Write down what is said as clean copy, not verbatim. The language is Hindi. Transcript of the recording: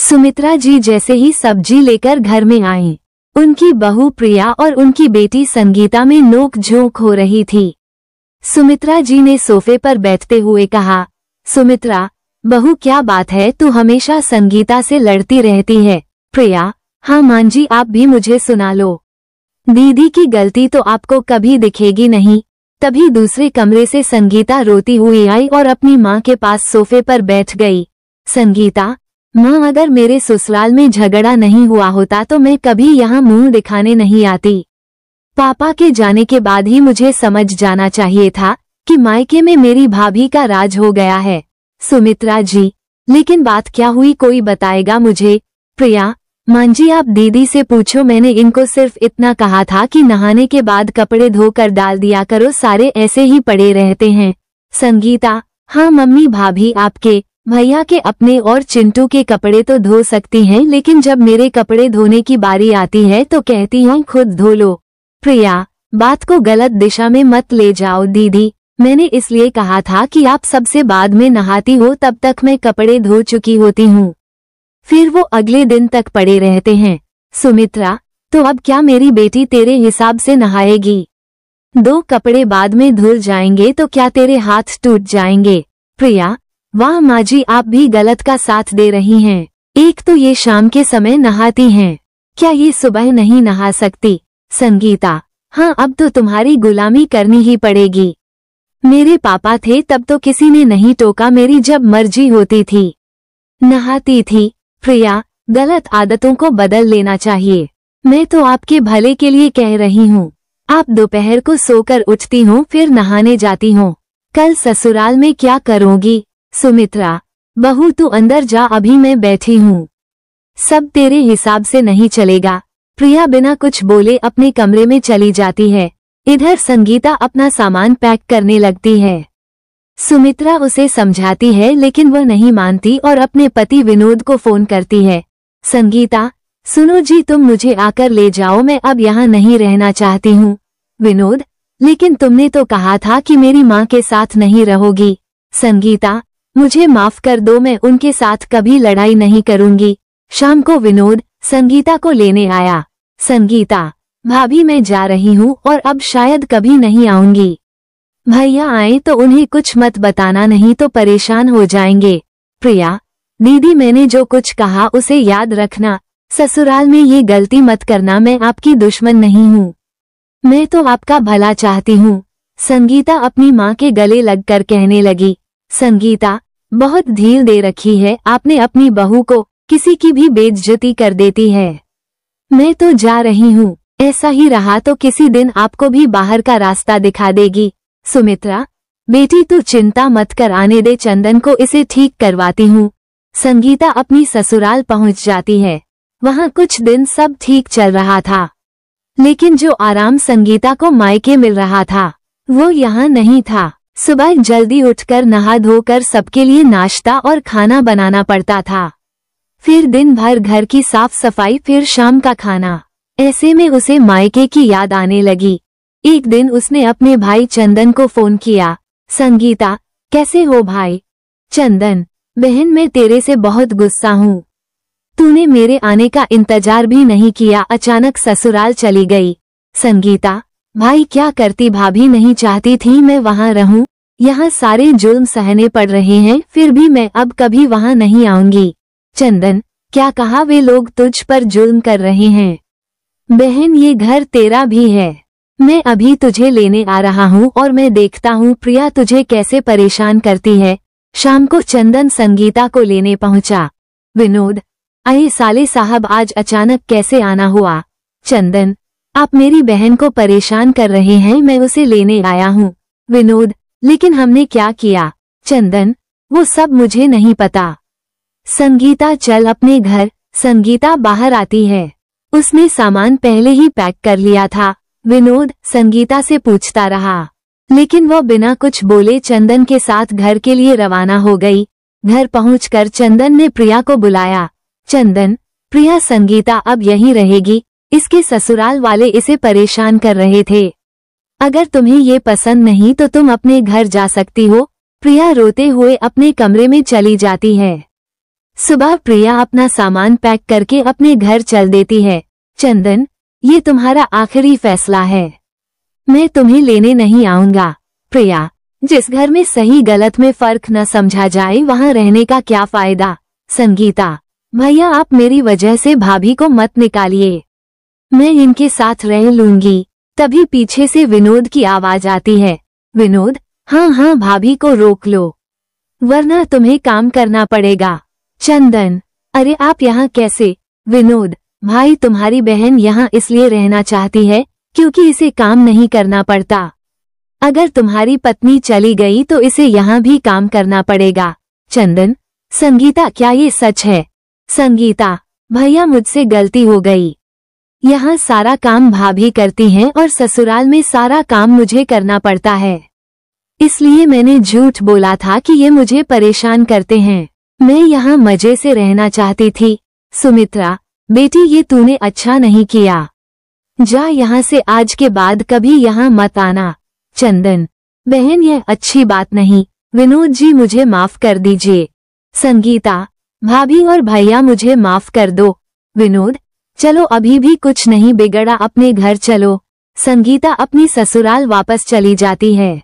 सुमित्रा जी जैसे ही सब्जी लेकर घर में आईं, उनकी बहू प्रिया और उनकी बेटी संगीता में नोक झोंक हो रही थी। सुमित्रा जी ने सोफे पर बैठते हुए कहा, सुमित्रा बहू क्या बात है, तू हमेशा संगीता से लड़ती रहती है। प्रिया, हाँ मां जी आप भी मुझे सुना लो। दीदी की गलती तो आपको कभी दिखेगी नहीं। तभी दूसरे कमरे से संगीता रोती हुई आई और अपनी माँ के पास सोफे पर बैठ गई। संगीता, माँ अगर मेरे ससुराल में झगड़ा नहीं हुआ होता तो मैं कभी यहाँ मुंह दिखाने नहीं आती। पापा के जाने के बाद ही मुझे समझ जाना चाहिए था कि मायके में मेरी भाभी का राज हो गया है। सुमित्रा जी, लेकिन बात क्या हुई कोई बताएगा मुझे? प्रिया, मां जी आप दीदी से पूछो, मैंने इनको सिर्फ इतना कहा था कि नहाने के बाद कपड़े धोकर डाल दिया करो, सारे ऐसे ही पड़े रहते हैं। संगीता, हाँ मम्मी भाभी आपके, भैया के, अपने और चिंटू के कपड़े तो धो सकती हैं, लेकिन जब मेरे कपड़े धोने की बारी आती है तो कहती हैं खुद धो लो। प्रिया, बात को गलत दिशा में मत ले जाओ दीदी, मैंने इसलिए कहा था कि आप सबसे बाद में नहाती हो, तब तक मैं कपड़े धो चुकी होती हूँ, फिर वो अगले दिन तक पड़े रहते हैं। सुमित्रा, तो अब क्या मेरी बेटी तेरे हिसाब से नहाएगी? 2 कपड़े बाद में धुल जाएंगे तो क्या तेरे हाथ टूट जाएंगे? प्रिया, वाह माँ जी आप भी गलत का साथ दे रही हैं। एक तो ये शाम के समय नहाती हैं, क्या ये सुबह नहीं नहा सकती? संगीता, हाँ अब तो तुम्हारी गुलामी करनी ही पड़ेगी। मेरे पापा थे तब तो किसी ने नहीं टोका, मेरी जब मर्जी होती थी नहाती थी। प्रिया, गलत आदतों को बदल लेना चाहिए। मैं तो आपके भले के लिए कह रही हूँ। आप दोपहर को सोकर उठती हो फिर नहाने जाती हो, कल ससुराल में क्या करोगी? सुमित्रा, बहू तू अंदर जा, अभी मैं बैठी हूँ, सब तेरे हिसाब से नहीं चलेगा। प्रिया बिना कुछ बोले अपने कमरे में चली जाती है। इधर संगीता अपना सामान पैक करने लगती है। सुमित्रा उसे समझाती है लेकिन वह नहीं मानती और अपने पति विनोद को फोन करती है। संगीता, सुनो जी तुम मुझे आकर ले जाओ, मैं अब यहाँ नहीं रहना चाहती हूँ। विनोद, लेकिन तुमने तो कहा था कि मेरी माँ के साथ नहीं रहोगी। संगीता, मुझे माफ कर दो, मैं उनके साथ कभी लड़ाई नहीं करूंगी। शाम को विनोद संगीता को लेने आया। संगीता, भाभी मैं जा रही हूँ और अब शायद कभी नहीं आऊंगी। भैया आए तो उन्हें कुछ मत बताना, नहीं तो परेशान हो जाएंगे। प्रिया, दीदी मैंने जो कुछ कहा उसे याद रखना, ससुराल में ये गलती मत करना, मैं आपकी दुश्मन नहीं हूँ, मैं तो आपका भला चाहती हूँ। संगीता अपनी माँ के गले लगकर कहने लगी। संगीता, बहुत ढील दे रखी है आपने अपनी बहू को, किसी की भी बेइज्जती कर देती है। मैं तो जा रही हूँ, ऐसा ही रहा तो किसी दिन आपको भी बाहर का रास्ता दिखा देगी। सुमित्रा, बेटी तू चिंता मत कर, आने दे, चंदन को इसे ठीक करवाती हूँ। संगीता अपनी ससुराल पहुँच जाती है। वहाँ कुछ दिन सब ठीक चल रहा था, लेकिन जो आराम संगीता को मायके मिल रहा था वो यहाँ नहीं था। सुबह जल्दी उठकर नहा धोकर सबके लिए नाश्ता और खाना बनाना पड़ता था, फिर दिन भर घर की साफ सफाई, फिर शाम का खाना। ऐसे में उसे मायके की याद आने लगी। एक दिन उसने अपने भाई चंदन को फोन किया। संगीता, कैसे हो भाई? चंदन, बहन मैं तेरे से बहुत गुस्सा हूँ, तूने मेरे आने का इंतजार भी नहीं किया, अचानक ससुराल चली गई। संगीता, भाई क्या करती, भाभी नहीं चाहती थी मैं वहाँ रहूं, यहाँ सारे जुल्म सहने पड़ रहे हैं, फिर भी मैं अब कभी वहाँ नहीं आऊंगी। चंदन, क्या कहा, वे लोग तुझ पर जुल्म कर रहे हैं। बहन ये घर तेरा भी है, मैं अभी तुझे लेने आ रहा हूँ और मैं देखता हूँ प्रिया तुझे कैसे परेशान करती है। शाम को चंदन संगीता को लेने पहुँचा। विनोद, अरे साले साहब आज अचानक कैसे आना हुआ? चंदन, आप मेरी बहन को परेशान कर रहे हैं, मैं उसे लेने आया हूँ। विनोद, लेकिन हमने क्या किया? चंदन, वो सब मुझे नहीं पता। संगीता चल अपने घर। संगीता बाहर आती है, उसने सामान पहले ही पैक कर लिया था। विनोद संगीता से पूछता रहा, लेकिन वह बिना कुछ बोले चंदन के साथ घर के लिए रवाना हो गई। घर पहुंचकर चंदन ने प्रिया को बुलाया। चंदन, प्रिया संगीता अब यहीं रहेगी, इसके ससुराल वाले इसे परेशान कर रहे थे, अगर तुम्हें ये पसंद नहीं तो तुम अपने घर जा सकती हो। प्रिया रोते हुए अपने कमरे में चली जाती है। सुबह प्रिया अपना सामान पैक करके अपने घर चल देती है। चंदन, ये तुम्हारा आखिरी फैसला है, मैं तुम्हें लेने नहीं आऊंगा। प्रिया, जिस घर में सही गलत में फर्क न समझा जाए वहां रहने का क्या फायदा। संगीता, भैया आप मेरी वजह से भाभी को मत निकालिए, मैं इनके साथ रह लूंगी। तभी पीछे से विनोद की आवाज आती है। विनोद, हाँ हाँ भाभी को रोक लो, वरना तुम्हें काम करना पड़ेगा। चंदन, अरे आप यहाँ कैसे? विनोद, भाई तुम्हारी बहन यहाँ इसलिए रहना चाहती है क्योंकि इसे काम नहीं करना पड़ता। अगर तुम्हारी पत्नी चली गई तो इसे यहाँ भी काम करना पड़ेगा। चंदन, संगीता क्या ये सच है? संगीता, भैया मुझसे गलती हो गई, यहाँ सारा काम भाभी करती हैं और ससुराल में सारा काम मुझे करना पड़ता है, इसलिए मैंने झूठ बोला था कि ये मुझे परेशान करते हैं। मैं यहाँ मजे से रहना चाहती थी। सुमित्रा, बेटी ये तूने अच्छा नहीं किया, जा यहाँ से, आज के बाद कभी यहाँ मत आना। चंदन, बहन यह अच्छी बात नहीं, विनोद जी मुझे माफ कर दीजिए। संगीता, भाभी और भैया मुझे माफ कर दो। विनोद, चलो अभी भी कुछ नहीं बिगड़ा, अपने घर चलो। संगीता अपनी ससुराल वापस चली जाती है।